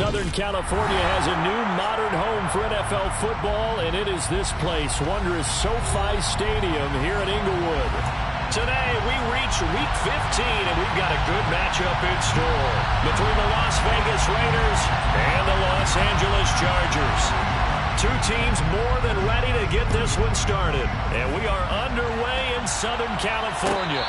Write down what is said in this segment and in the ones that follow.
Southern California has a new modern home for NFL football, and it is this place, wondrous SoFi Stadium here in Inglewood. Today, we reach Week 15, and we've got a good matchup in store between the Las Vegas Raiders and the Los Angeles Chargers. Two teams more than ready to get this one started, and we are underway in Southern California.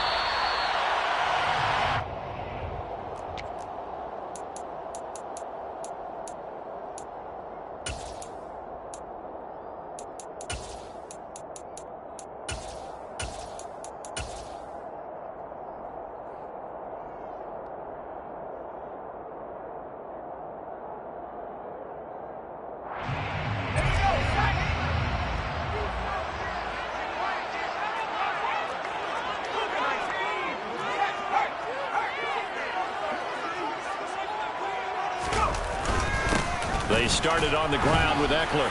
They started on the ground with Ekeler.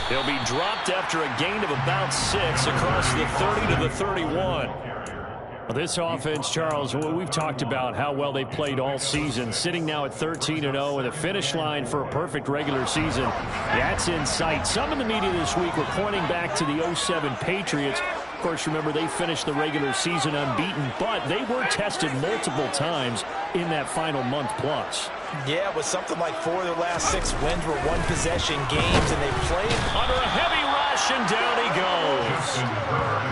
He'll be dropped after a gain of about 6 across the 30 to the 31. Well, this offense, Charles, we've talked about how well they played all season, sitting now at 13-0 and a finish line for a perfect regular season. That's in sight. Some in the media this week were pointing back to the 07 Patriots. Of course, remember, they finished the regular season unbeaten, but they were tested multiple times in that final month plus. Yeah, with something like 4 of their last 6 wins were one-possession games, and they played under a heavy rush, and down he goes.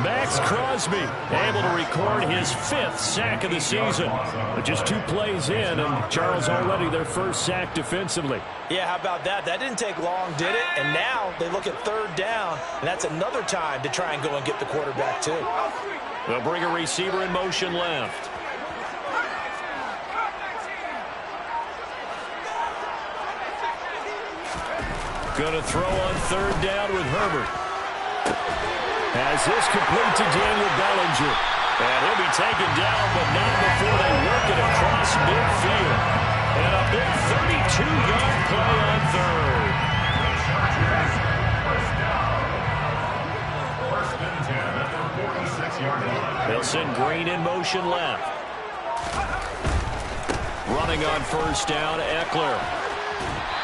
Maxx Crosby able to record his 5th sack of the season. But just 2 plays in, and Charles already their first sack defensively. Yeah, how about that? That didn't take long, did it? And now they look at 3rd down, and that's another time to try and go and get the quarterback, too. They'll bring a receiver in motion left. Going to throw on 3rd down with Herbert. Has this complete to Daniel Bellinger. And he'll be taken down, but not before they work it across midfield. And a big 32-yard play on 3rd. They'll send Green in motion left. Running on 1st down, Ekeler.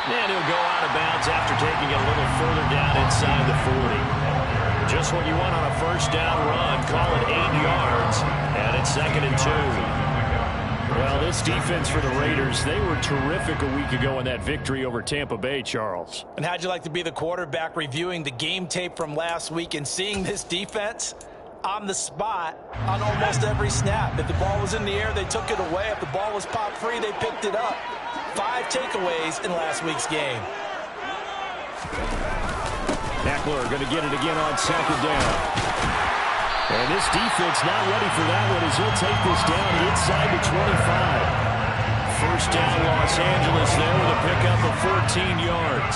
And he'll go out of bounds after taking it a little further down inside the 40. Just what you want on a 1st down run. Call it 8 yards. And it's 2nd and 2. Well, this defense for the Raiders, they were terrific a week ago in that victory over Tampa Bay, Charles. And how'd you like to be the quarterback reviewing the game tape from last week and seeing this defense on the spot on almost every snap? If the ball was in the air, they took it away. If the ball was popped free, they picked it up. 5 takeaways in last week's game. Ekeler going to get it again on 2nd down. And this defense not ready for that one as he'll take this down inside the 25. 1st down, Los Angeles there with a pickup of 14 yards.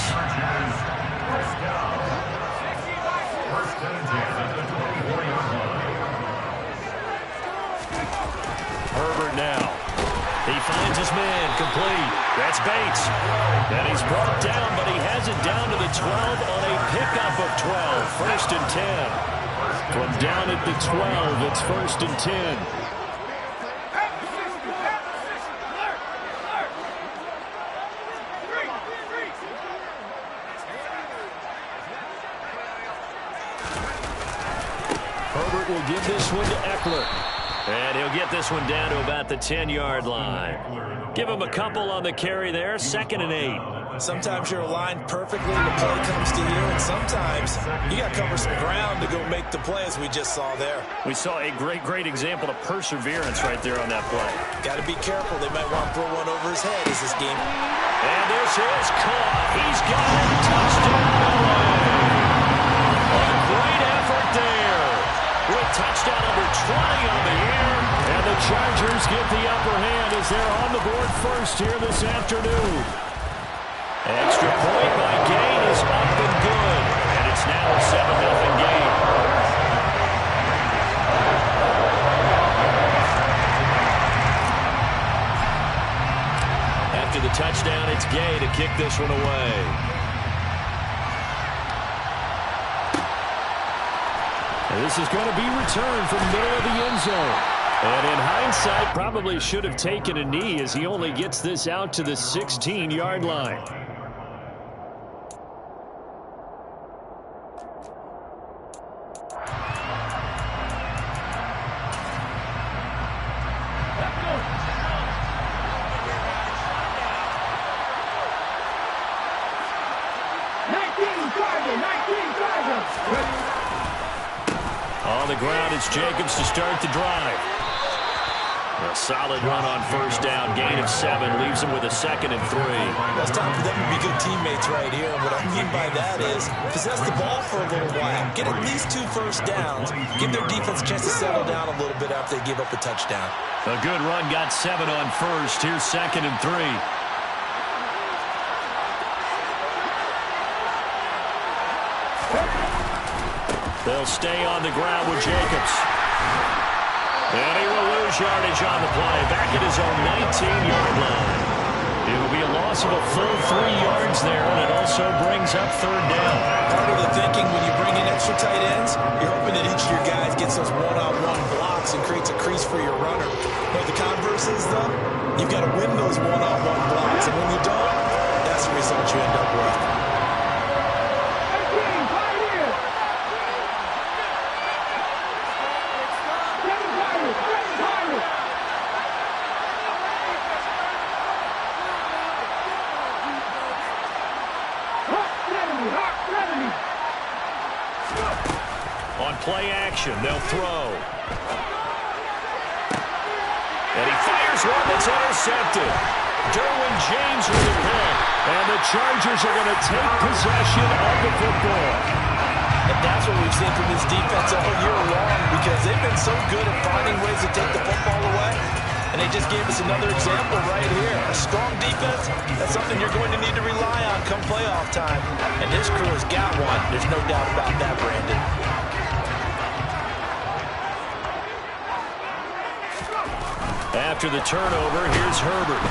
Herbert now. He finds his man, complete. That's Bates. And he's brought down, but he has it down to the 12 on a pickup of 12. 1st and 10. From down at the 12, it's 1st and 10. Herbert will give this one to Ekeler. And he'll get this one down to about the 10-yard line. Give him a couple on the carry there. 2nd and 8. Sometimes you're aligned perfectly and the play comes to you, and sometimes you got to cover some ground to go make the play, as we just saw there. We saw a great example of perseverance right there on that play. Got to be careful. They might want to throw one over his head as this game. And this is caught. He's got it. Touchdown. A great effort there. With touchdown number 20 on the year. And the Chargers get the upper hand as they're on the board first here this afternoon. Extra point by Gain is up and good. And it's now a 7-0 game. After the touchdown, it's Gay to kick this one away. And this is going to be returned from the middle of the end zone. And in hindsight, probably should have taken a knee as he only gets this out to the 16-yard line. On the ground, it's Jacobs to start the drive. A solid run on first down, gain of 7, leaves him with a 2nd and 3. Well, it's time for them to be good teammates right here. And what I mean by that is possess the ball for a little while, get at least 2 first downs, give their defense a chance to settle down a little bit after they give up a touchdown. A good run, got 7 on first. Here's 2nd and 3. They'll stay on the ground with Jacobs. And he will lose yardage on the play. Back at his own 19-yard line. It'll be a loss of a full 3 yards there, and it also brings up 3rd down. Part of the thinking when you bring in extra tight ends, you're hoping that each of your guys gets those one-on-one blocks and creates a crease for your runner. But the converse is, though, you've got to win those one-on-one blocks. And when you don't, that's the result you end up with. Play action, they'll throw. And he fires one that's intercepted. Derwin James with the pick. And the Chargers are going to take possession of the football. And that's what we've seen from this defense all year long, because they've been so good at finding ways to take the football away. And they just gave us another example right here. A strong defense, that's something you're going to need to rely on come playoff time. And this crew has got one. There's no doubt about that, Brandon. After the turnover, here's Herbert.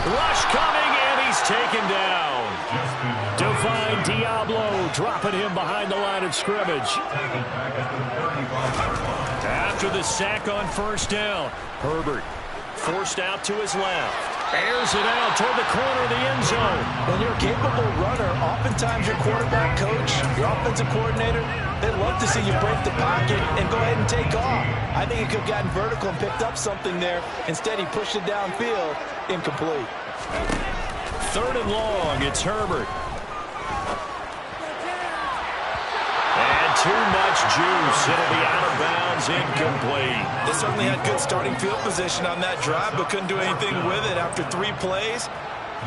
Rush coming, and he's taken down. Divine Diablo dropping him behind the line of scrimmage. After the sack on first down, Herbert forced out to his left. Airs it out toward the corner of the end zone. When you're a capable runner, oftentimes your quarterback coach, your offensive coordinator, they love to see you break the pocket and go ahead and take off. I think he could have gotten vertical and picked up something there. Instead, he pushed it downfield. Incomplete. 3rd and long. It's Herbert. And too much juice. It'll be out of bounds, incomplete. They certainly had good starting field position on that drive, but couldn't do anything with it after 3 plays.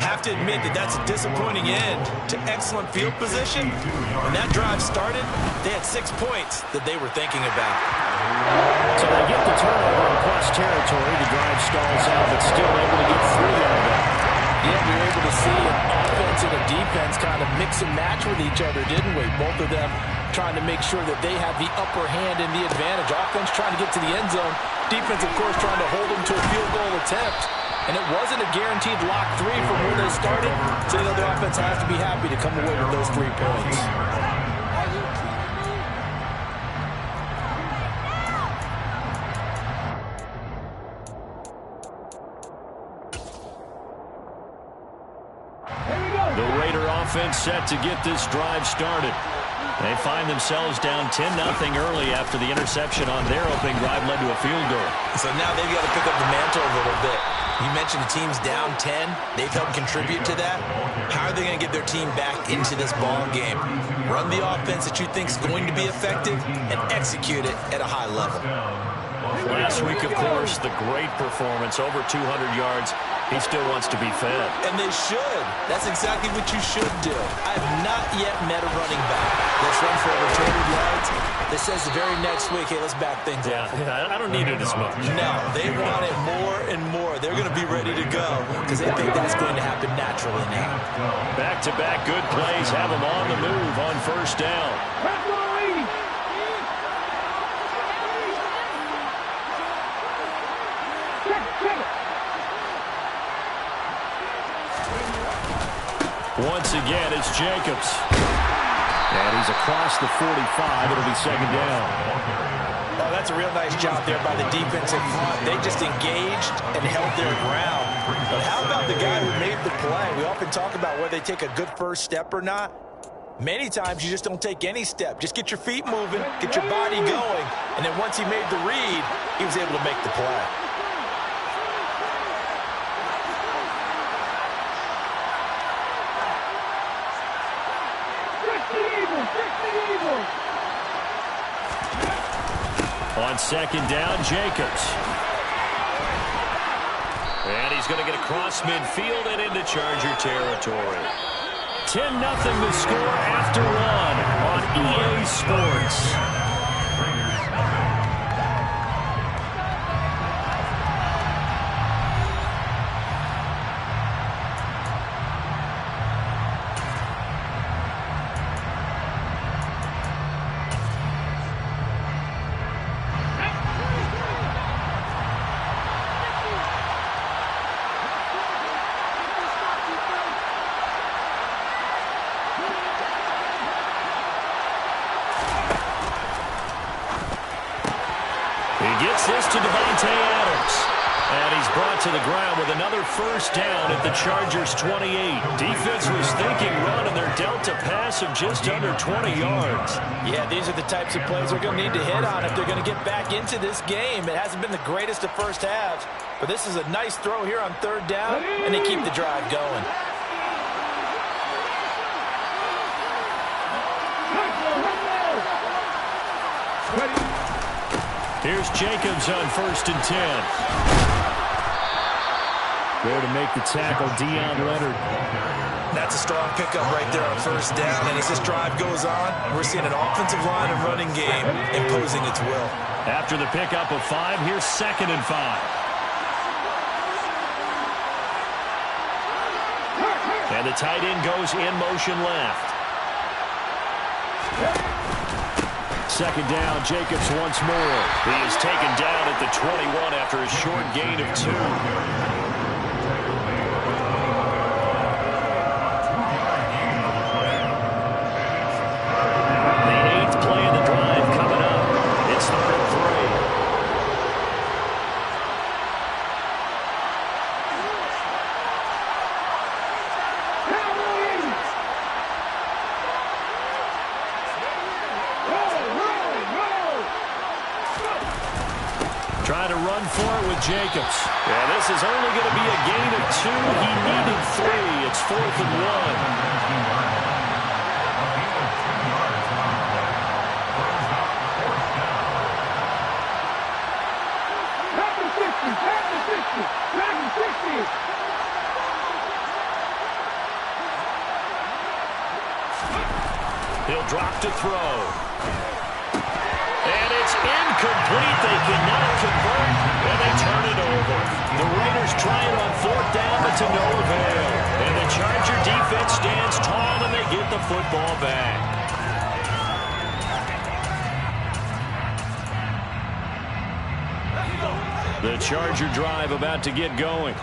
Have to admit that that's a disappointing end to excellent field position. When that drive started, they had 6 points that they were thinking about. So they get the turnover in plus territory. The drive stalls out, but still able to get 3 out of it. Yeah, we were able to see an offense and a defense kind of mix and match with each other, didn't we? Both of them trying to make sure that they have the upper hand and the advantage. Offense trying to get to the end zone. Defense, of course, trying to hold them to a field goal attempt. And it wasn't a guaranteed lock 3 from where they started. So the other offense has to be happy to come away with those 3 points. The Raider offense set to get this drive started. They find themselves down 10-0 early after the interception on their opening drive led to a field goal. So now they've got to pick up the mantle a little bit. You mentioned the team's down 10. They've helped contribute to that. How are they going to get their team back into this ball game? Run the offense that you think is going to be effective and execute it at a high level. Last week, of course, the great performance, over 200 yards. He still wants to be fed. And they should. That's exactly what you should do. I have not yet met a running back that's run for over 200 yards that says the very next week, hey, let's back things up. Yeah, I don't need it as much. No, they want it more and more. They're going to be ready to go because they think that's going to happen naturally now. Back-to-back good plays have them on the move on first down. Once again, it's Jacobs. And he's across the 45. It'll be 2nd down. Oh, that's That's a real nice job there by the defense in front. They just engaged and held their ground. But how about the guy who made the play? We often talk about whether they take a good first step or not. Many times you just don't take any step. Just get your feet moving, get your body going, and then once he made the read, he was able to make the play. On second down, Jacobs. And he's going to get across midfield and into Charger territory. 10-0 the score after one on EA Sports. This to Davante Adams. And he's brought to the ground with another first down at the Chargers' 28. Defense was thinking run, and they're dealt a pass of just under 20 yards. Yeah, these are the types of plays they're going to need to hit on if they're going to get back into this game. It hasn't been the greatest of first halves, but this is a nice throw here on third down, and they keep the drive going. Here's Jacobs on 1st and 10. There to make the tackle, Deion Leonard. That's a strong pickup right there on first down. And as this drive goes on, we're seeing an offensive line and running game imposing its will. After the pickup of 5, here's 2nd and 5. And the tight end goes in motion left. Second down, Jacobs once more. He is taken down at the 21 after a short gain of 2. The 8th play of the drive coming up. It's 3rd and 3. Trying to run for it with Jacobs. Yeah, this is only going to be a gain of 2. He needed 3. It's 4th and 1. He'll drop to throw. And it's incomplete. They cannot convert, and they turn it over. The Raiders try it on 4th down, but to no avail. And the Charger defense stands tall, and they get the football back. The Charger drive about to get going.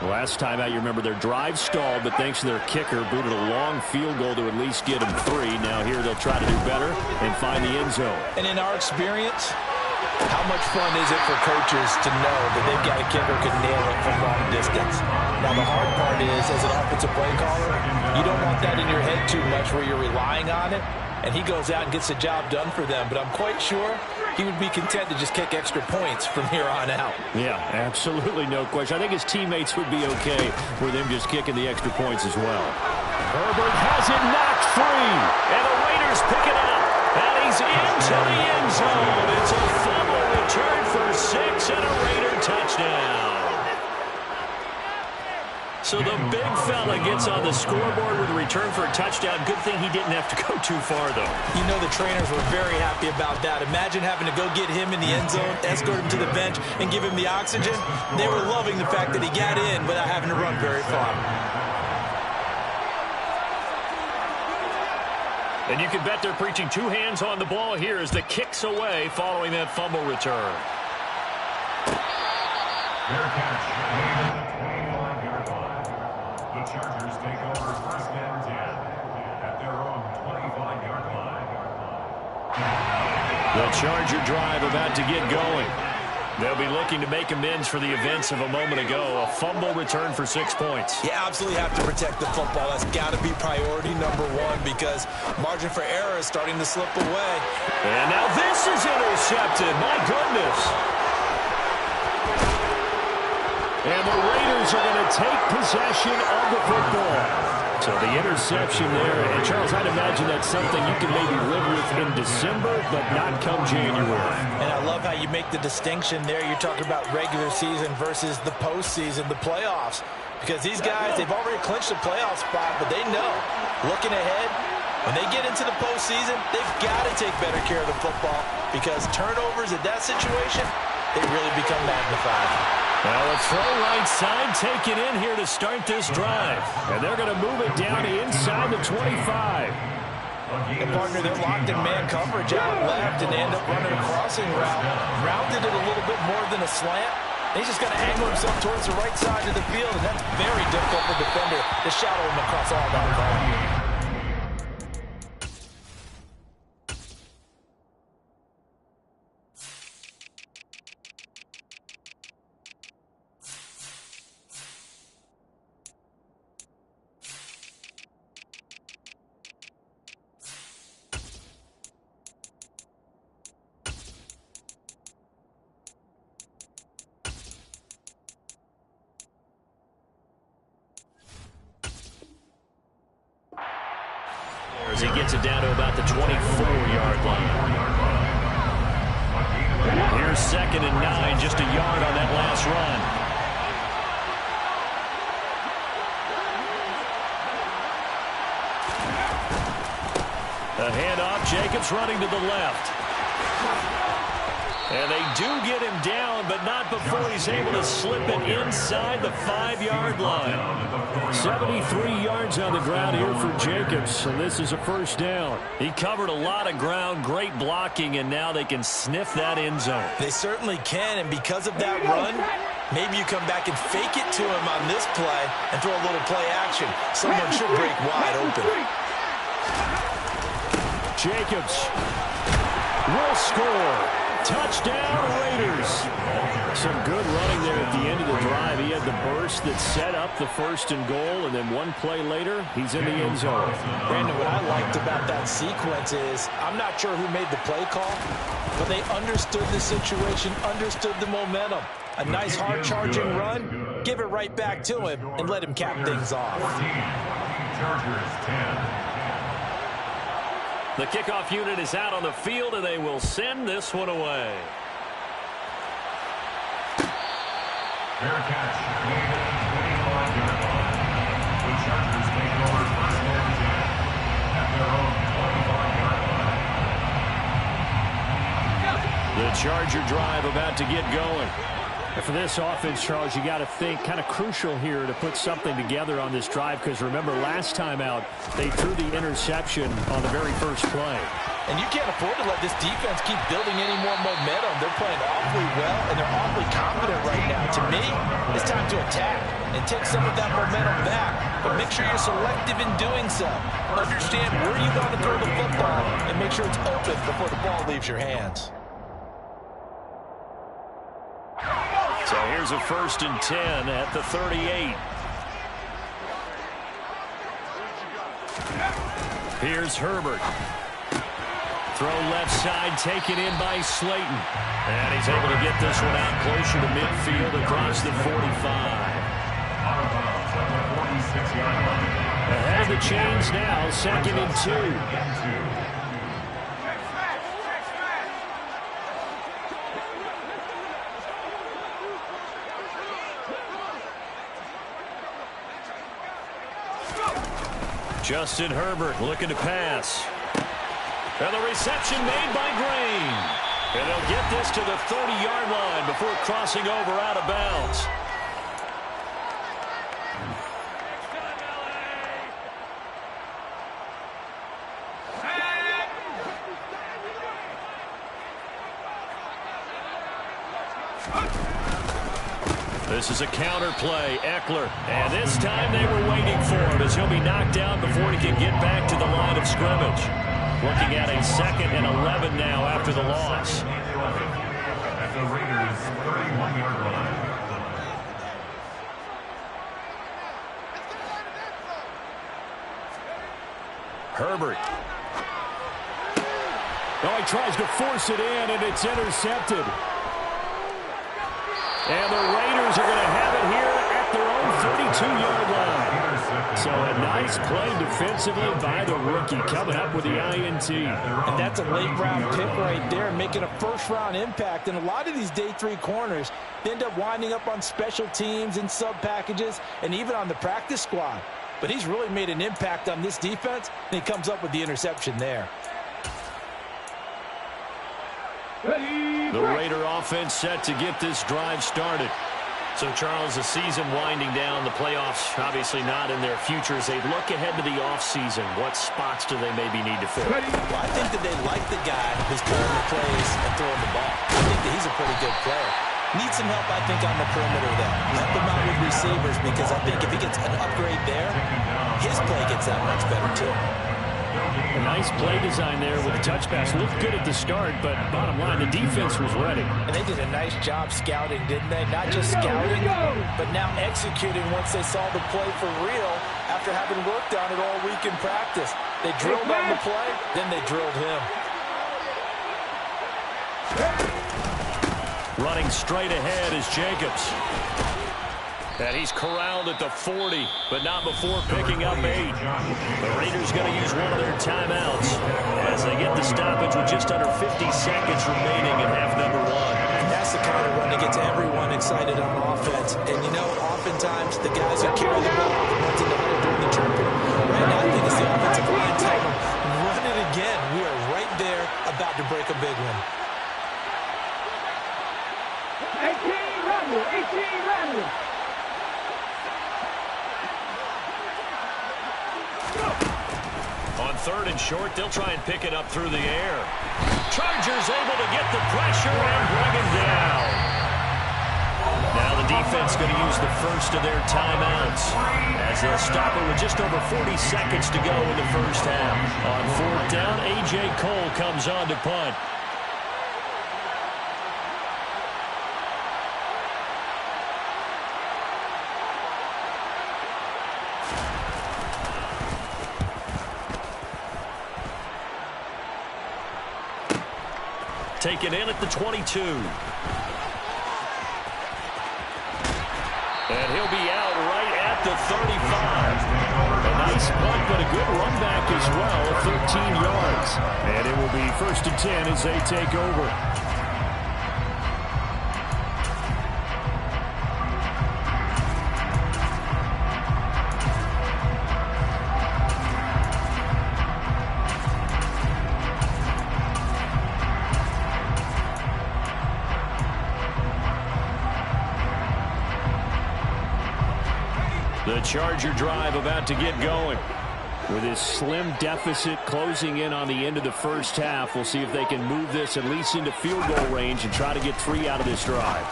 Last time out, you remember their drive stalled, but thanks to their kicker, booted a long field goal to at least get them 3. Now here they'll try to do better and find the end zone. And in our experience, how much fun is it for coaches to know that they've got a kicker who can nail it from long distance? Now the hard part is, as an offensive play caller, you don't want that in your head too much where you're relying on it, and he goes out and gets the job done for them. But I'm quite sure he would be content to just kick extra points from here on out. Yeah, absolutely no question. I think his teammates would be okay with him just kicking the extra points as well. Herbert has it knocked free, and the Raiders pick it up, and he's into the end zone. It's a fumble return for 6 and a Raider touchdown. So the big fella gets on the scoreboard with a return for a touchdown. Good thing he didn't have to go too far, though. You know the trainers were very happy about that. Imagine having to go get him in the end zone, escort him to the bench, and give him the oxygen. They were loving the fact that he got in without having to run very far. And you can bet they're preaching 2 hands on the ball here as the kick's away following that fumble return. Fair catch. The Chargers take over 1st and 10 at their own 25-yard line. The Charger drive about to get going. They'll be looking to make amends for the events of a moment ago. A fumble return for 6 points. You absolutely have to protect the football. That's got to be priority number one because margin for error is starting to slip away. And now this is intercepted. My goodness. And the Raiders are going to take possession of the football. So the interception there. And, Charles, I'd imagine that's something you can maybe live with in December, but not come January. And I love how you make the distinction there. You're talking about regular season versus the postseason, the playoffs. Because these guys, they've already clinched a playoff spot, but they know, looking ahead, when they get into the postseason, they've got to take better care of the football because turnovers at that situation, they really become magnified. Well, a throw right side taken in here to start this drive. And they're going to move it down inside the 25. And, partner, they're locked in man coverage out left and they end up running a crossing route. Rounded it a little bit more than a slant. He's just going to angle himself towards the right side of the field, and that's very difficult for the defender to shadow him across all that ground. As he gets it down to about the 24-yard line. Here's 2nd and 9, just a yard on that last run. The handoff, Jacobs running to the left. And they do get him down, but not before he's able to slip it inside the 5-yard line. 73 yards on the ground here for Jacobs, and this is a first down. He covered a lot of ground, great blocking, and now they can sniff that end zone. They certainly can, and because of that run, maybe you come back and fake it to him on this play and throw a little play action. Someone should break wide open. Jacobs will score. Touchdown, Raiders. Some good running there at the end of the drive. He had the burst that set up the 1st and goal, and then one play later, he's in the end zone. Brandon, what I liked about that sequence is I'm not sure who made the play call, but they understood the situation, understood the momentum. A nice hard-charging run, give it right back to him, and let him cap things off. 14, Chargers 10. The kickoff unit is out on the field, and they will send this one away. Fair catch, made at the 25-yard line. The Chargers take over 1st and 10 at their own 25-yard line. The Charger drive about to get going. And for this offense, Charles, you got to think kind of crucial here to put something together on this drive because remember last time out they threw the interception on the very first play. And you can't afford to let this defense keep building any more momentum. They're playing awfully well, and they're awfully confident right now. To me, it's time to attack and take some of that momentum back. But make sure you're selective in doing so. Understand where you want to throw the football and make sure it's open before the ball leaves your hands. So here's a 1st and 10 at the 38. Here's Herbert. Throw left side, taken in by Slayton. And he's able to get this one out closer to midfield across the 45. Ahead of the chains now, 2nd and 2. Justin Herbert looking to pass. And the reception made by Green. And they'll get this to the 30-yard line before crossing over out of bounds. This is a counter play, Eckler. And this time they were waiting for him as he'll be knocked down before he can get back to the line of scrimmage. Looking at a 2nd and 11 now after the loss. At the Raiders' 31-yard line. Herbert. Oh, he tries to force it in, and it's intercepted. And the Raiders are going to have it here at their own 32-yard line. So a nice play defensively by the rookie, coming up with the INT. And that's a late-round pick right there, making a first-round impact. And a lot of these day 3 corners end up winding up on special teams and sub-packages and even on the practice squad. But he's really made an impact on this defense, and he comes up with the interception there. The Raider offense set to get this drive started. So, Charles, the season winding down, the playoffs obviously not in their future. As they look ahead to the offseason, what spots do they maybe need to fill? Well, I think that they like the guy who's calling the plays and throwing the ball. I think that he's a pretty good player. Needs some help, I think, on the perimeter there. Help him out with receivers, because I think if he gets an upgrade there, his play gets that much better, too. A nice play design there with the touch pass. Looked good at the start, but bottom line, the defense was ready. And they did a nice job scouting, didn't they? Not just scouting, but now executing once they saw the play for real after having worked on it all week in practice. They drilled on the play, then they drilled him. Running straight ahead is Jacobs. And he's corralled at the 40, but not before picking up 8. The Raiders going to use one of their timeouts as they get the stoppage with just under 50 seconds remaining in half number 1. That's the kind of run that gets everyone excited on offense. And, you know, oftentimes the guys who carry the ball, the ones in the huddle doing the chirping. Right now, I think it's the offensive line telling them, run it again. We are right there about to break a big one. 18 Randall. On 3rd and short, they'll try and pick it up through the air. Chargers able to get the pressure and bring him down. Now the defense going to use the first of their timeouts as they'll stop it with just over 40 seconds to go in the first half. On 4th down, A.J. Cole comes on to punt. Taken in at the 22. And he'll be out right at the 35. A nice punt, but a good run back as well, 13 yards. And it will be 1st and 10 as they take over. The Charger drive about to get going. With his slim deficit closing in on the end of the first half, we'll see if they can move this at least into field goal range and try to get 3 out of this drive.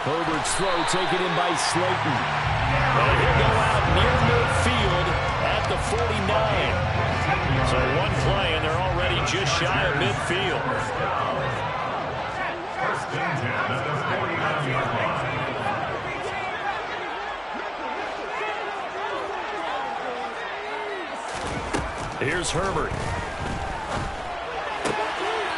Herbert's throw taken in by Slayton. And he'll go out near midfield at the 49. So one play, and they're already just shy of midfield. 1st and 10 at the 49-yard line. Here's Herbert.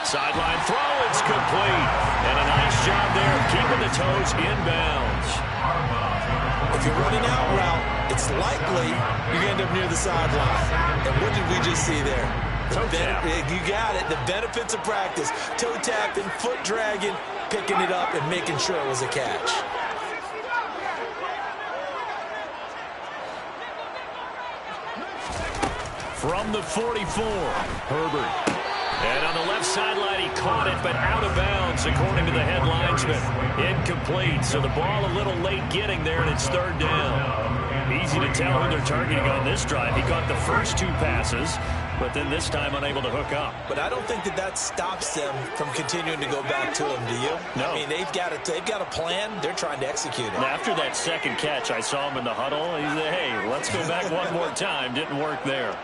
Sideline throw, it's complete. And a nice job there of keeping the toes inbounds. If you're running out route, it's likely you end up near the sideline. And what did we just see there? Toe tap. You got it. The benefits of practice. Toe tapping, foot dragging, picking it up, and making sure it was a catch. From the 44, Herbert. And on the left sideline, he caught it, but out of bounds, according to the head linesman. Incomplete, so the ball a little late getting there, and it's 3rd down. Easy to tell who they're targeting on this drive. He caught the first 2 passes, but then this time unable to hook up. But I don't think that stops them from continuing to go back to him, do you? No. I mean, they've got a plan. They're trying to execute it. After that second catch, I saw him in the huddle. He said, hey, let's go back one more time. Didn't work there.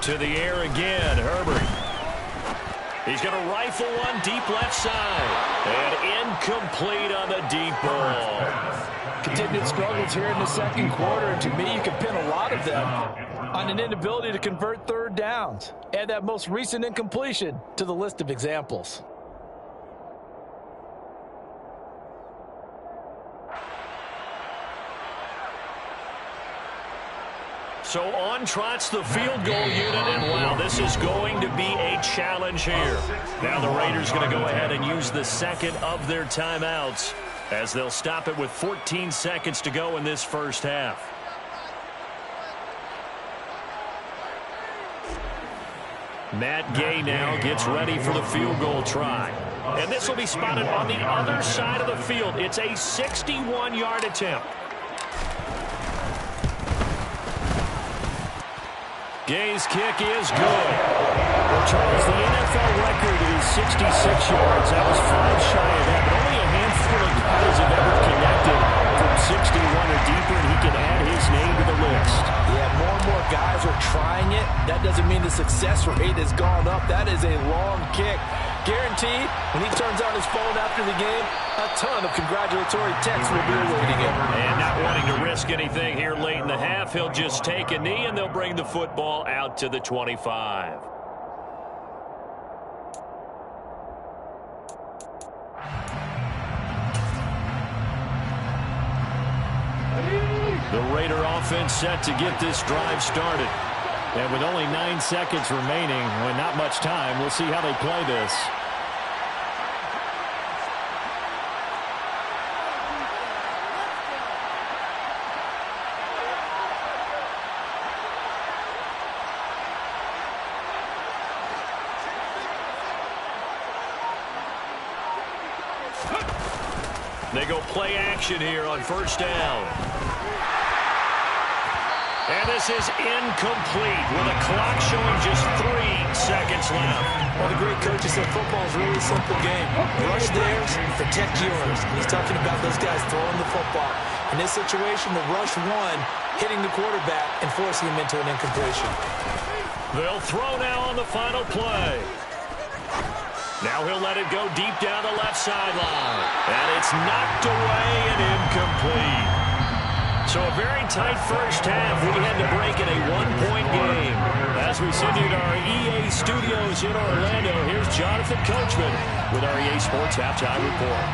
To the air again, Herbert. He's going to rifle one deep left side. And incomplete on the deep ball. Continued struggles here in the second quarter, and to me, you can pin a lot of them on an inability to convert third downs. Add that most recent incompletion to the list of examples. So on trots the field goal unit, and wow, this is going to be a challenge here. Now the Raiders going to go ahead and use the second of their timeouts as they'll stop it with 14 seconds to go in this first half. Matt Gay now gets ready for the field goal try. And this will be spotted on the other side of the field. It's a 61-yard attempt. Gay's kick is good. Well, Charles, the NFL record is 66 yards. That was 5 shy of that, but only a handful of guys have ever connected from 61 or deeper, and he can add his name to the list. Yeah, more and more guys are trying it. That doesn't mean the success rate has gone up. That is a long kick. Guaranteed, when he turns on his phone after the game, a ton of congratulatory texts will be awaiting him. And not wanting to risk anything here late in the half, he'll just take a knee, and they'll bring the football out to the 25. The Raider offense set to get this drive started. And with only 9 seconds remaining, and not much time, we'll see how they play this. They go play action here on first down. And this is incomplete with a clock showing just 3 seconds left. Well, the great coaches said football is really a simple game. Rush theirs, protect yours. And he's talking about those guys throwing the football. In this situation, the rush one, hitting the quarterback and forcing him into an incompletion. They'll throw now on the final play. Now he'll let it go deep down the left sideline. And it's knocked away and incomplete. So a very tight first half. We had to break in a 1-point game. As we send you to our EA studios in Orlando, here's Jonathan Coachman with our EA Sports Halftime Report.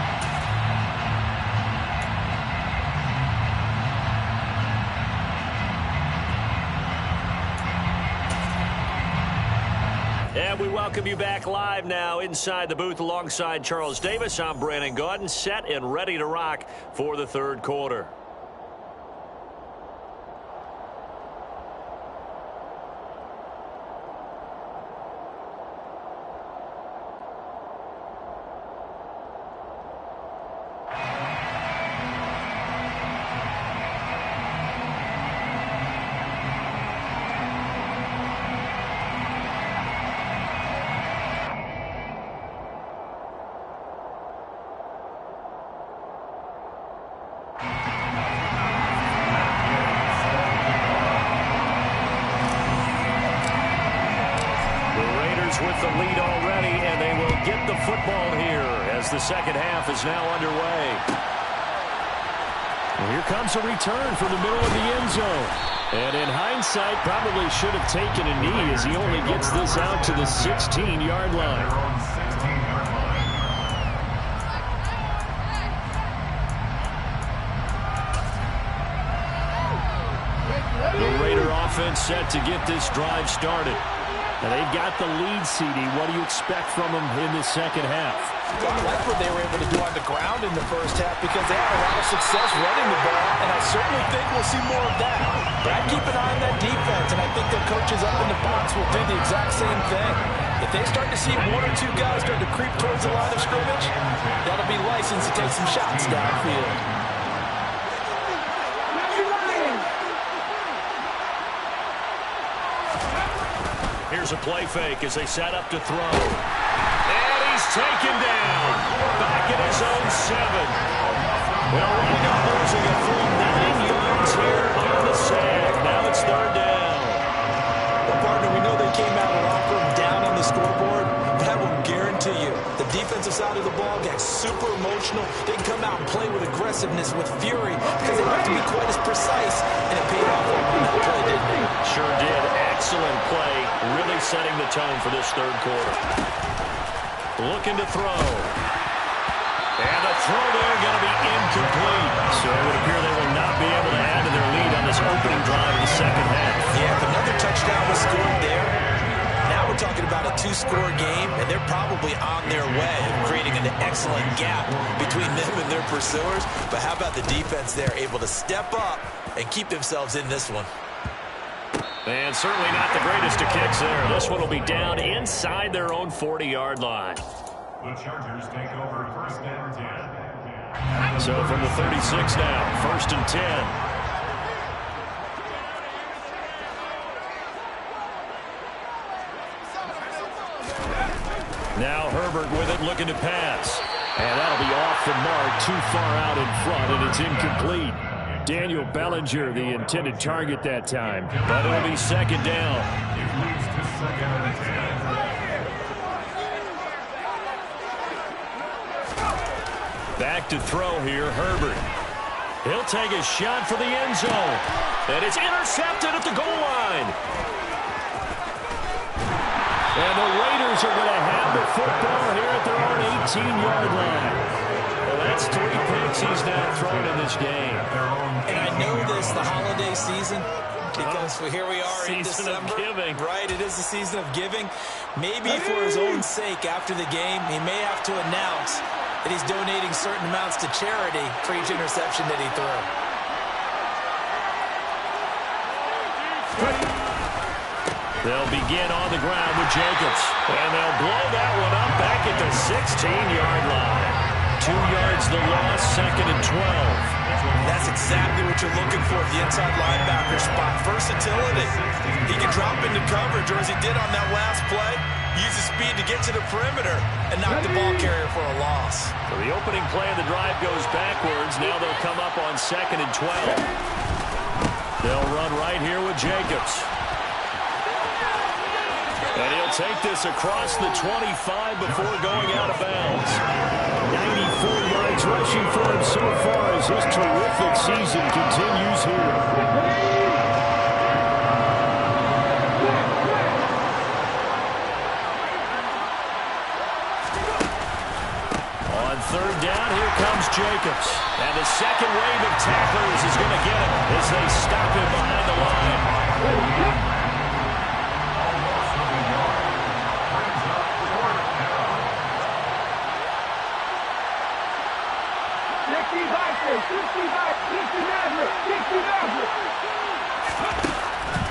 And we welcome you back live now inside the booth alongside Charles Davis. I'm Brandon Gaudin, set and ready to rock for the third quarter. With the lead already, and they will get the football here as the second half is now underway. And here comes a return from the middle of the end zone. And in hindsight, probably should have taken a knee as he only gets this out to the 16-yard line. The Raider offense set to get this drive started. And they've got the lead, CD. What do you expect from them in the second half? I like what they were able to do on the ground in the first half because they had a lot of success running the ball, and I certainly think we'll see more of that. But I keep an eye on that defense, and I think their coaches up in the box will do the exact same thing. If they start to see 1 or 2 guys start to creep towards the line of scrimmage, that'll be license to take some shots downfield. Here's a play fake as they set up to throw. And he's taken down. Back at his own 7. Well, running up losing a full 9 yards here on the sack. Now it's third down. Well, partner, we know they scoreboard, but I will guarantee you the defensive side of the ball gets super emotional. They can come out and play with aggressiveness, with fury, because they don't have to be quite as precise, and it paid off on that play, didn't it? Sure did. Excellent play, really setting the tone for this third quarter. Looking to throw. And the throw there going to be incomplete. So it would appear they will not be able to add to their lead on this opening drive of the second half. Yeah, if another touchdown was scored there, now we're talking about a two-score game, and they're probably on their way of creating an excellent gap between them and their pursuers. But how about the defense there, able to step up and keep themselves in this one? And certainly not the greatest of kicks there. This one will be down inside their own 40-yard line. The Chargers take over 1st and 10. So from the 36 now, 1st and 10. Now Herbert with it, looking to pass. And that'll be off the mark, too far out in front, and it's incomplete. Daniel Bellinger, the intended target that time. But it'll be second down. It leads to 2nd and 10. Back to throw here, Herbert. He'll take a shot for the end zone. And it's intercepted at the goal line. And the Raiders are going to have the football here at their own 18-yard line. Well, that's 3 picks he's now thrown in this game. And I know this, the holiday season, because here we are in December. Season of giving. Right, it is the season of giving. Maybe for his own sake after the game, he may have to announce that he's donating certain amounts to charity for each interception that he threw. They'll begin on the ground with Jacobs. And they'll blow that one up back at the 16-yard line. 2 yards the loss, 2nd and 12. That's exactly what you're looking for at the inside linebacker spot. Versatility. He can drop into coverage, or as he did on that last play, use his speed to get to the perimeter and knock the ball carrier for a loss. So the opening play of the drive goes backwards. Now they'll come up on 2nd and 12. They'll run right here with Jacobs. And he'll take this across the 25 before going out of bounds. 94 yards rushing for him so far as his terrific season continues here. Third down, here comes Jacobs. And the second wave of tacklers is going to get him as they stop him behind the line. 65.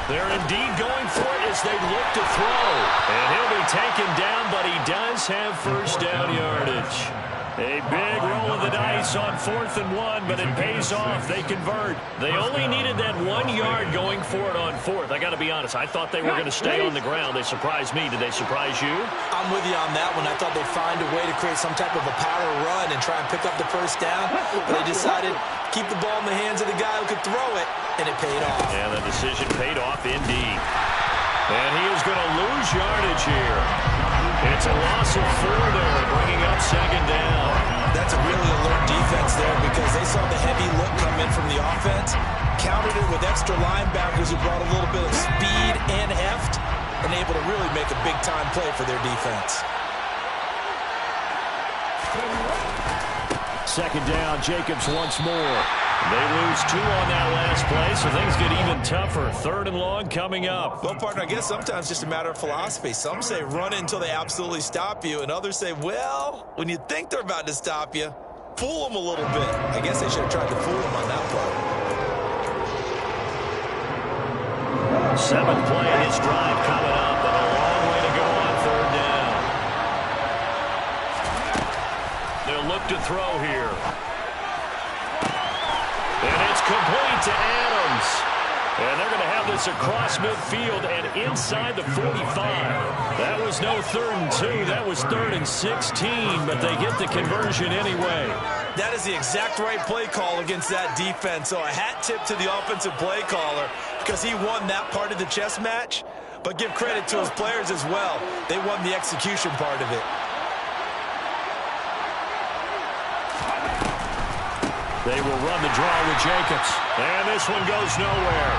They're indeed going for it as they look to throw. And he'll be taken down, but he does have first down yardage. A big roll of the dice on 4th and 1, but it pays off. They convert. They only needed that 1 yard going for it on 4th. I got to be honest. I thought they were going to stay on the ground. They surprised me. Did they surprise you? I'm with you on that one. I thought they'd find a way to create some type of a power run and try and pick up the first down. But they decided to keep the ball in the hands of the guy who could throw it, and it paid off. And the decision paid off indeed. And he is going to lose yardage here. It's a loss of 4 there, bringing up 2nd down. That's a really alert defense there because they saw the heavy look come in from the offense, countered it with extra linebackers who brought a little bit of speed and heft, and able to really make a big-time play for their defense. 2nd down, Jacobs once more. They lose 2 on that last play, so things get even tougher. 3rd and long coming up. Well, partner, I guess sometimes it's just a matter of philosophy. Some say run it until they absolutely stop you, and others say, well, when you think they're about to stop you, fool them a little bit. I guess they should have tried to fool them on that play. 7th play of this drive coming up, and a long way to go on 3rd down. They'll look to throw here. And it's complete to Adams. And they're going to have this across midfield and inside the 45. That was no 3rd and 2. That was 3rd and 16, but they get the conversion anyway. That is the exact right play call against that defense. So a hat tip to the offensive play caller because he won that part of the chess match. but give credit to his players as well. They won the execution part of it. They will run the draw with Jacobs. And this one goes nowhere.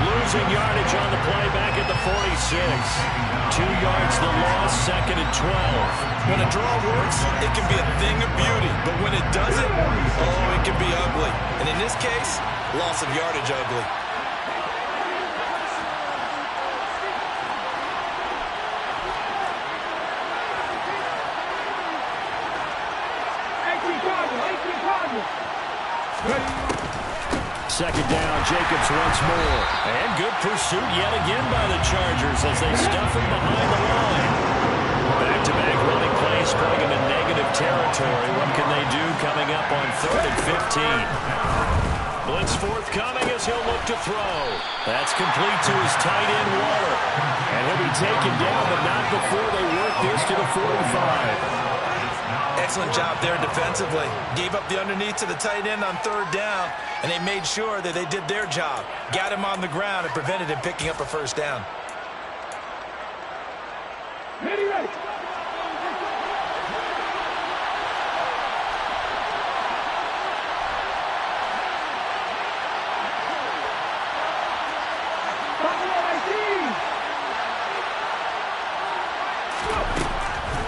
Losing yardage on the play back at the 46. 2 yards the loss, 2nd and 12. When a draw works, it can be a thing of beauty. But when it doesn't, oh, it can be ugly. And in this case, loss of yardage ugly. Second down, Jacobs once more. And good pursuit yet again by the Chargers as they stuff him behind the line. Back-to-back running plays putting him in negative territory. What can they do coming up on 3rd and 15? Blitz forthcoming as he'll look to throw. That's complete to his tight end, Waller. And he'll be taken down, but not before they work this to the 45. Excellent job there defensively. Gave up the underneath to the tight end on 3rd down, and they made sure that they did their job. Got him on the ground and prevented him picking up a 1st down.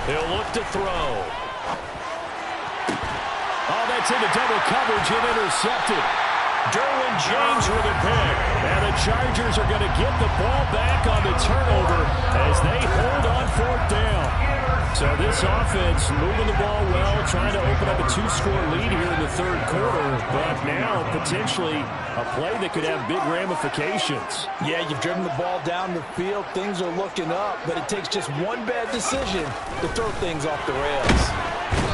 He'll look to throw. Oh, that's into double coverage and intercepted. Derwin James with a pick. And the Chargers are going to get the ball back on the turnover as they hold on 4th down. So this offense moving the ball well, trying to open up a 2-score lead here in the 3rd quarter. But now potentially a play that could have big ramifications. Yeah, you've driven the ball down the field. Things are looking up, but it takes just one bad decision to throw things off the rails.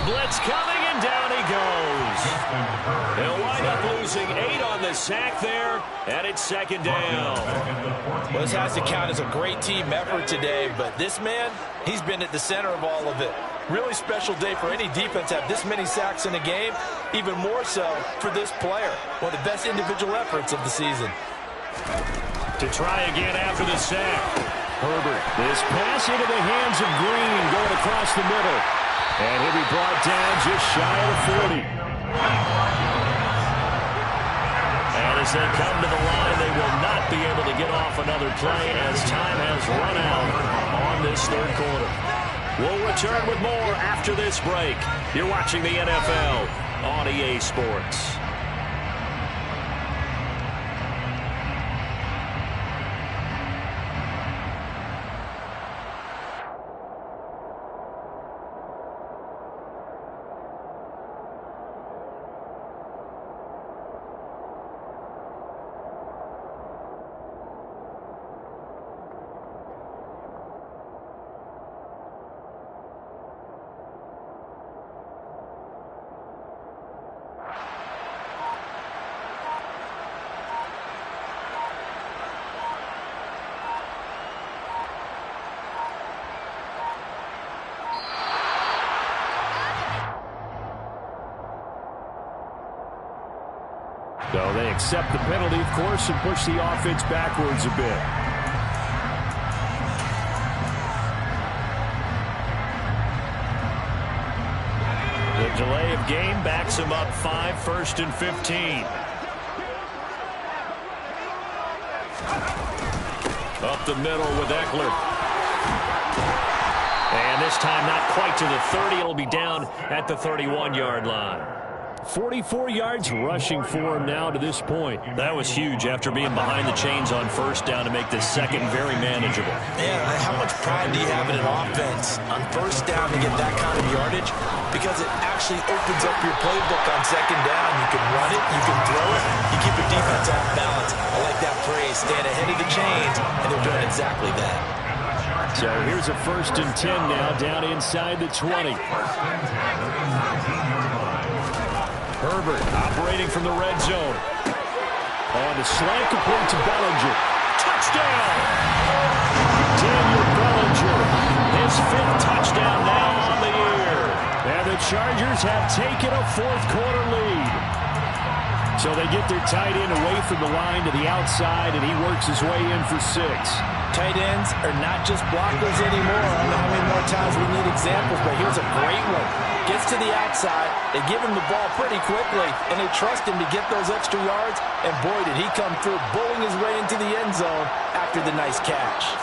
Blitz coming, and down he goes. They'll wind up losing 8 on the sack there, and it's 2nd down. Well, this has to count as a great team effort today, but this man, he's been at the center of all of it. Really special day for any defense to have this many sacks in a game, even more so for this player. One of the best individual efforts of the season. To try again after the sack. Herbert, this pass into the hands of Green going across the middle. And he'll be brought down just shy of the 40. And as they come to the line, they will not be able to get off another play as time has run out on this 3rd quarter. We'll return with more after this break. You're watching the NFL on EA Sports. So they accept the penalty, of course, and push the offense backwards a bit. The delay of game backs him up 5, 1st and 15. Up the middle with Eckler. And this time not quite to the 30. It'll be down at the 31-yard line. 44 yards rushing for him now to this point. That was huge after being behind the chains on 1st down to make this 2nd very manageable. Yeah, how much pride do you have in an offense on 1st down to get that kind of yardage? Because it actually opens up your playbook on 2nd down. You can run it, you can throw it, you keep your defense off balance. I like that phrase, stand ahead of the chains, and they're doing exactly that. So here's a 1st and 10 now, down inside the 20. Herbert operating from the red zone. On the slant, complete to Bellinger. Touchdown! Daniel Bellinger, his 5th touchdown now on the year. And the Chargers have taken a 4th quarter lead. So they get their tight end away from the line to the outside, and he works his way in for 6. Tight ends are not just blockers anymore. I don't know how many more times we need examples, but here's a great one. Gets to the outside, they give him the ball pretty quickly, and they trust him to get those extra yards, and boy, did he come through, bowling his way into the end zone after the nice catch.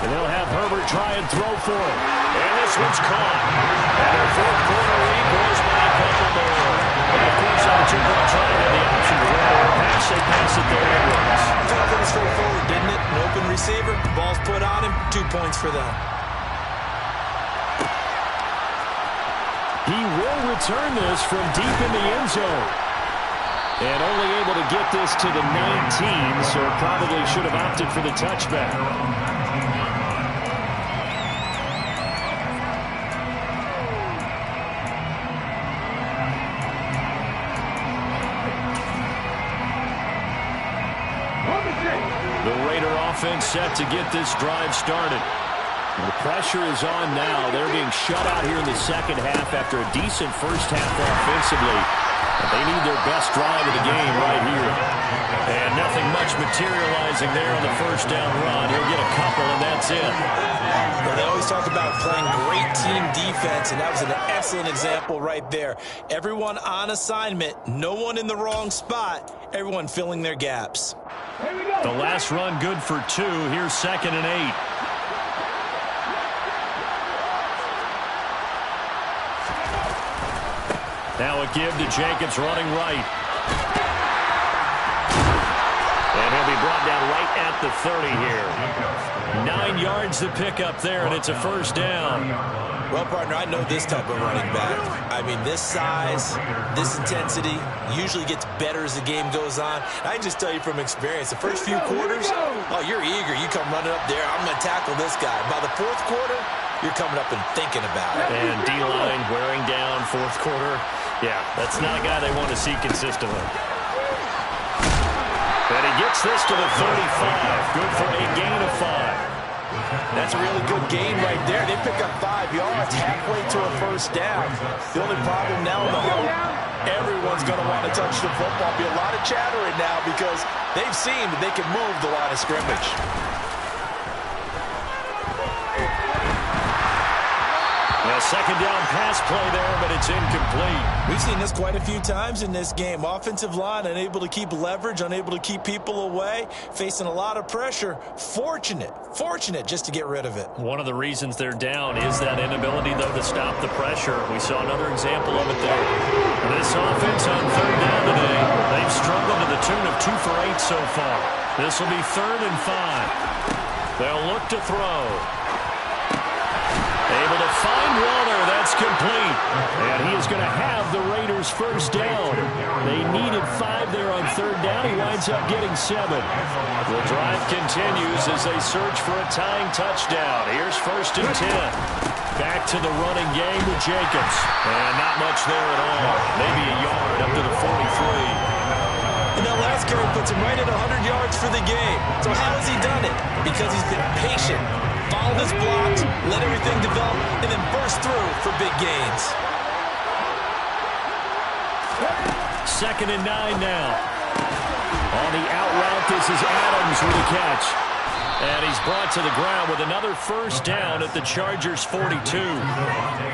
And they'll have Herbert try and throw for it. And this one's caught. And their fourth quarter lead goes by a couple more. And of course, on the two-point try, they had the option to run or pass. They pass it there. Pretty straightforward, didn't it? An open receiver, ball's put on him, 2 points for them. He will return this from deep in the end zone. And only able to get this to the 19, so probably should have opted for the touchback. The Raider offense set to get this drive started. The pressure is on now. They're being shut out here in the second half after a decent first half offensively. They need their best drive of the game right here. And nothing much materializing there on the first down run. He'll get a couple, and that's it. Well, they always talk about playing great team defense, and that was an excellent example right there. Everyone on assignment, no one in the wrong spot, everyone filling their gaps. The last run good for 2. Here's 2nd and 8. Now a give to Jacobs running right. And he'll be brought down right at the 30 here. 9 yards to pick up there, and it's a first down. Well, partner, I know this type of running back. I mean, this size, this intensity usually gets better as the game goes on. I can just tell you from experience, the first few quarters, oh, you're eager. You come running up there, I'm going to tackle this guy. By the fourth quarter, you're coming up and thinking about it. And D-line wearing down fourth quarter. Yeah, that's not a guy they want to see consistently. And he gets this to the 35. Good for a gain of 5. That's a really good gain right there. They pick up 5 yards halfway to a first down. The only problem now in the home, everyone's going to want to touch the football. Be a lot of chattering now because they've seen that they can move the line of scrimmage. A second down pass play there, but it's incomplete. We've seen this quite a few times in this game. Offensive line unable to keep leverage, unable to keep people away, facing a lot of pressure. Fortunate just to get rid of it. One of the reasons they're down is that inability, though, to stop the pressure. We saw another example of it there. This offense on third down today, they've struggled to the tune of 2 for 8 so far. This will be 3rd and 5. They'll look to throw. Able to find Waller. That's complete. And he is going to have the Raiders first down. They needed 5 there on third down. He winds up getting 7. The drive continues as they search for a tying touchdown. Here's 1st and 10. Back to the running game with Jacobs. And not much there at all. Maybe a yard up to the 43. And that last carry puts him right at 100 yards for the game. So how has he done it? Because he's been patient. Followed his blocks, let everything develop, and then burst through for big gains. 2nd and 9 now. On the out route, this is Adams with a catch. And he's brought to the ground with another first down at the Chargers' 42.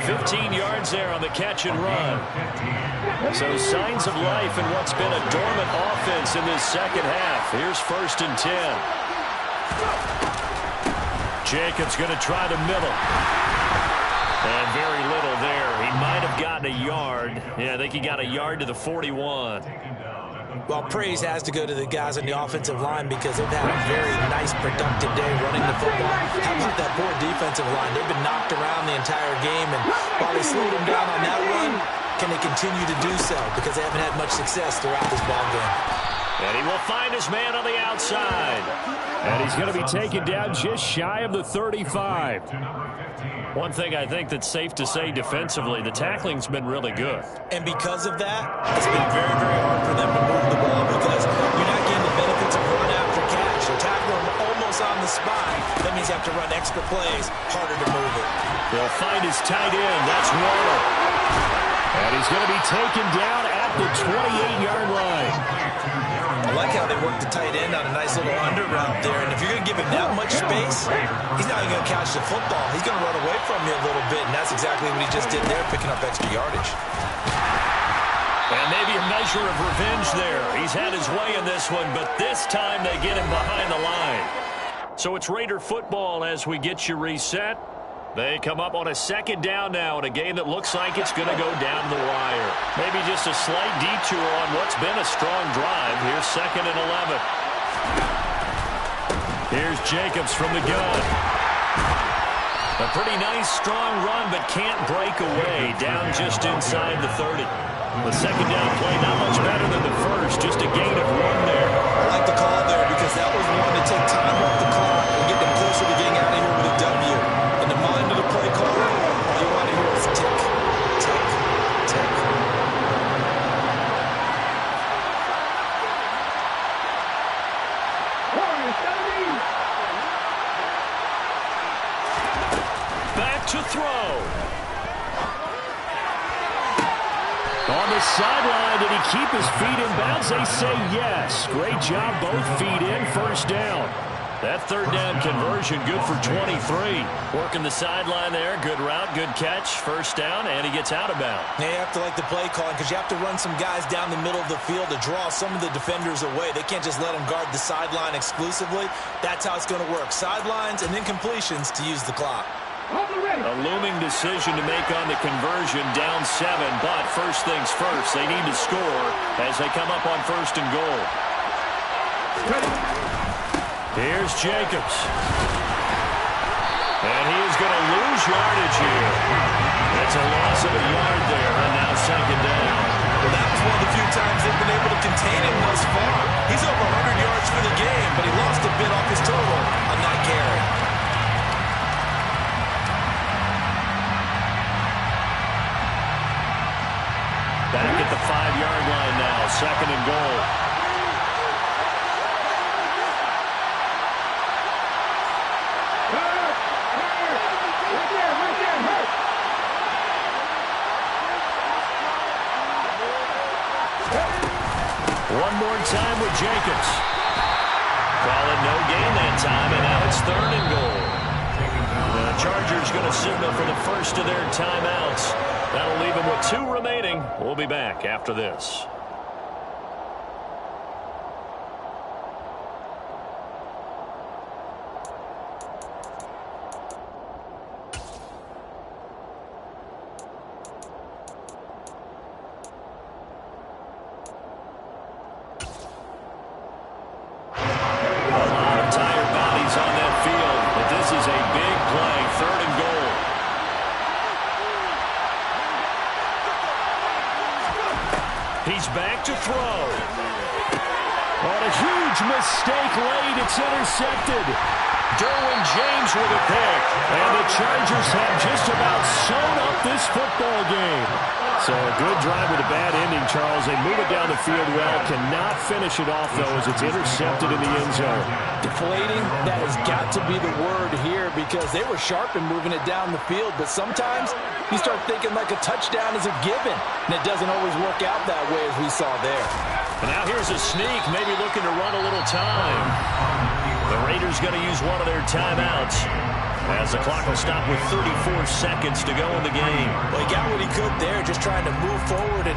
15 yards there on the catch and run. So signs of life in what's been a dormant offense in this second half. Here's 1st and 10. Jacobs going to try the middle. And very little there. He might have gotten a yard. Yeah, I think he got a yard to the 41. Well, praise has to go to the guys on the offensive line because they've had a very nice, productive day running the football. How about that poor defensive line? They've been knocked around the entire game, and while they slowed them down on that run, can they continue to do so? Because they haven't had much success throughout this ball game. And he will find his man on the outside. And he's going to be taken down just shy of the 35. One thing I think that's safe to say defensively, the tackling's been really good. And because of that, it's been very, very hard for them to move the ball because you're not getting the benefits of run after catch. You're tackling them almost on the spot. That means you have to run extra plays, harder to move it. They'll find his tight end. That's Waller. And he's going to be taken down at the 28-yard line. like how they work the tight end on a nice little under route there. And if you're going to give him that much space, he's not even going to catch the football. He's going to run away from you a little bit, and that's exactly what he just did there, picking up extra yardage. And maybe a measure of revenge there. He's had his way in this one, but this time they get him behind the line. So it's Raider football as we get you reset. They come up on a second down now in a game that looks like it's going to go down the wire. Maybe just a slight detour on what's been a strong drive. Here's 2nd and 11. Here's Jacobs from the gun. A pretty nice, strong run, but can't break away. Down just inside the 30. The second down play not much better than the first. Just a gain of 1 there. I like the call there because that was one to take time off the clock and get them closer to getting out of here with a W. In the mind of the play caller, all you want to hear is tick, tick, tick. Back to throw. On the sideline, did he keep his feet in bounds? They say yes. Great job, both feet in, first down. That third down conversion, good for 23. Working the sideline there, good route, good catch, first down, and he gets out of bounds. Now you have to like the play calling because you have to run some guys down the middle of the field to draw some of the defenders away. They can't just let them guard the sideline exclusively. That's how it's going to work. Sidelines and then completions to use the clock. A looming decision to make on the conversion, down 7, but first things first, they need to score as they come up on 1st and goal. Here's Jacobs. And he is going to lose yardage here. That's a loss of a yard there, and now 2nd down. Well, that was one of the few times they've been able to contain him thus far. He's over 100 yards for the game, but he lost a bit off his total on that carry. Back at the 5-yard line now, 2nd and goal. One more time with Jacobs. Call it no gain that time, and now it's 3rd and goal. The Chargers going to signal for the first of their timeouts. That'll leave them with 2 remaining. We'll be back after this. He's back to throw. On a huge mistake late, it's intercepted. Derwin James with a pick. And the Chargers have just about sewn up this football game. So a good drive with a bad ending, Charles. They move it down the field well. Cannot finish it off, though, as it's intercepted in the end zone. Deflating, that has got to be the word here because they were sharp in moving it down the field. But sometimes you start thinking like a touchdown is a given. And it doesn't always work out that way as we saw there. And now here's a sneak, maybe looking to run a little time. The Raiders going to use one of their timeouts as the clock will stop with 34 seconds to go in the game. Well, he got what he could there, just trying to move forward and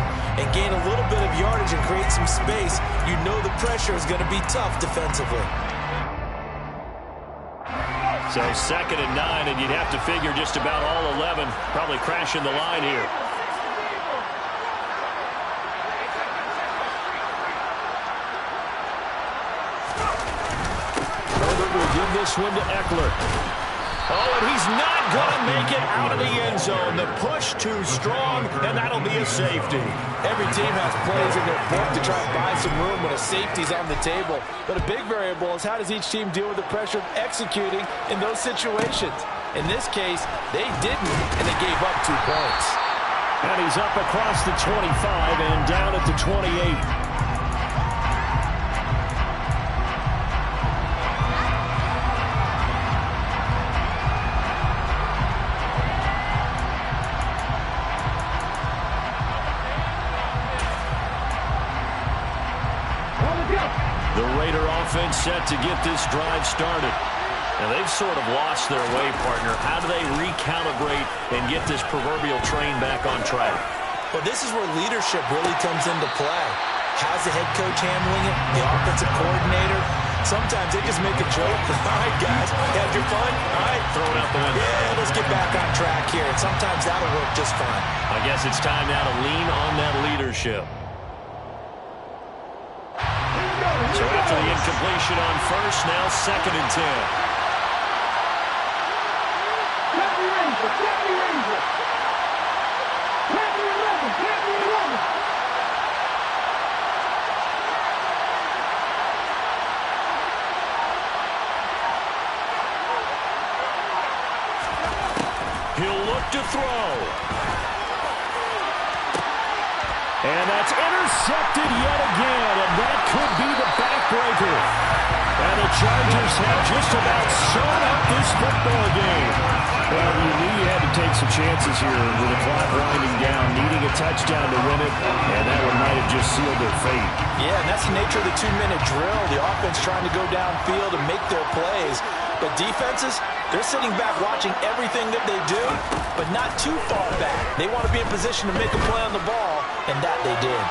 gain a little bit of yardage and create some space. You know the pressure is going to be tough defensively. So 2nd and 9, and you'd have to figure just about all 11 probably crashing the line here. Herbert will give this one to Eckler. Oh, and he's not going to make it out of the end zone. The push too strong, and that'll be a safety. Every team has plays in their book to try and buy some room when a safety's on the table. But a big variable is how does each team deal with the pressure of executing in those situations. In this case, they didn't, and they gave up 2 points. And he's up across the 25 and down at the 28. offense set to get this drive started. Now, they've sort of lost their way, partner. How do they recalibrate and get this proverbial train back on track? Well, this is where leadership really comes into play. How's the head coach handling it? The offensive coordinator? Sometimes they just make a joke. All right, guys, have your fun. All right. Throw it out the window. Yeah, let's get back on track here. And sometimes that'll work just fine. I guess it's time now to lean on that leadership. So after the incompletion on first, now 2nd and 10. He'll look to throw. And that's intercepted yet again, and that could be the backbreaker. And the Chargers have just about sewn up this football game. Well, you knew you had to take some chances here with the clock winding down, needing a touchdown to win it, and that one might have just sealed their fate. Yeah, and that's the nature of the 2-minute drill. The offense trying to go downfield and make their plays. But defenses, they're sitting back watching everything that they do, but not too far back. They want to be in position to make a play on the ball, and that they did.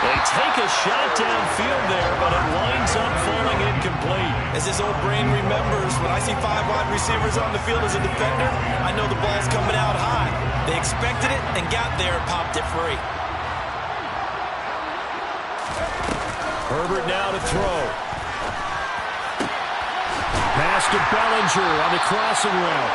They take a shot downfield there, but it winds up falling incomplete. As his old brain remembers, when I see 5 wide receivers on the field as a defender, I know the ball's coming out high. They expected it and got there and popped it free. Herbert now to throw. Pass to Bellinger on the crossing route.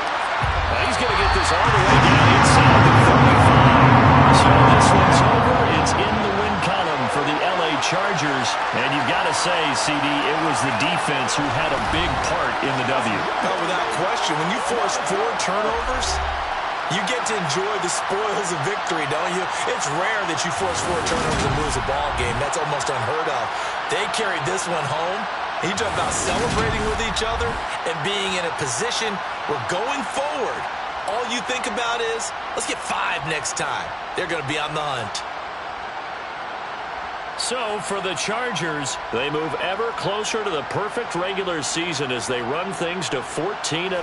Well, he's going to get this all the way down inside the 35. So this one's over. It's in the win column for the LA Chargers. And you've got to say, CD, it was the defense who had a big part in the W. Oh, without question. When you force 4 turnovers, you get to enjoy the spoils of victory, don't you? It's rare that you force 4 turnovers and lose a ball game. That's almost unheard of. They carried this one home. You talk about celebrating with each other and being in a position where going forward, all you think about is, let's get 5 next time. They're going to be on the hunt. So for the Chargers, they move ever closer to the perfect regular season as they run things to 14-0.